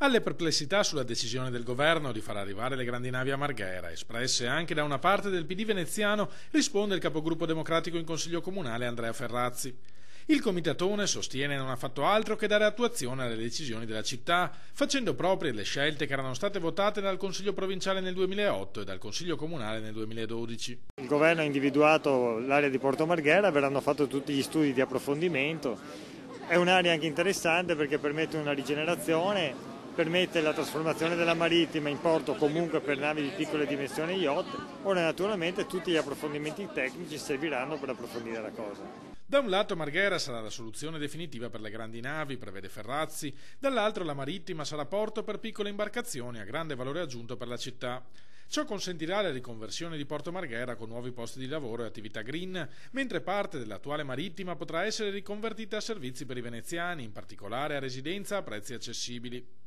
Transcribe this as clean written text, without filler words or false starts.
Alle perplessità sulla decisione del governo di far arrivare le grandi navi a Marghera, espresse anche da una parte del PD veneziano, risponde il capogruppo democratico in Consiglio Comunale Andrea Ferrazzi. Il comitatone sostiene non ha fatto altro che dare attuazione alle decisioni della città, facendo proprie le scelte che erano state votate dal Consiglio provinciale nel 2008 e dal Consiglio Comunale nel 2012. Il governo ha individuato l'area di Porto Marghera, verranno fatti tutti gli studi di approfondimento. È un'area anche interessante perché permette una rigenerazione, permette la trasformazione della marittima in porto comunque per navi di piccole dimensioni yacht. Ora naturalmente tutti gli approfondimenti tecnici serviranno per approfondire la cosa. Da un lato Marghera sarà la soluzione definitiva per le grandi navi, prevede Ferrazzi, dall'altro la marittima sarà porto per piccole imbarcazioni a grande valore aggiunto per la città. Ciò consentirà la riconversione di Porto Marghera con nuovi posti di lavoro e attività green, mentre parte dell'attuale marittima potrà essere riconvertita a servizi per i veneziani, in particolare a residenza a prezzi accessibili.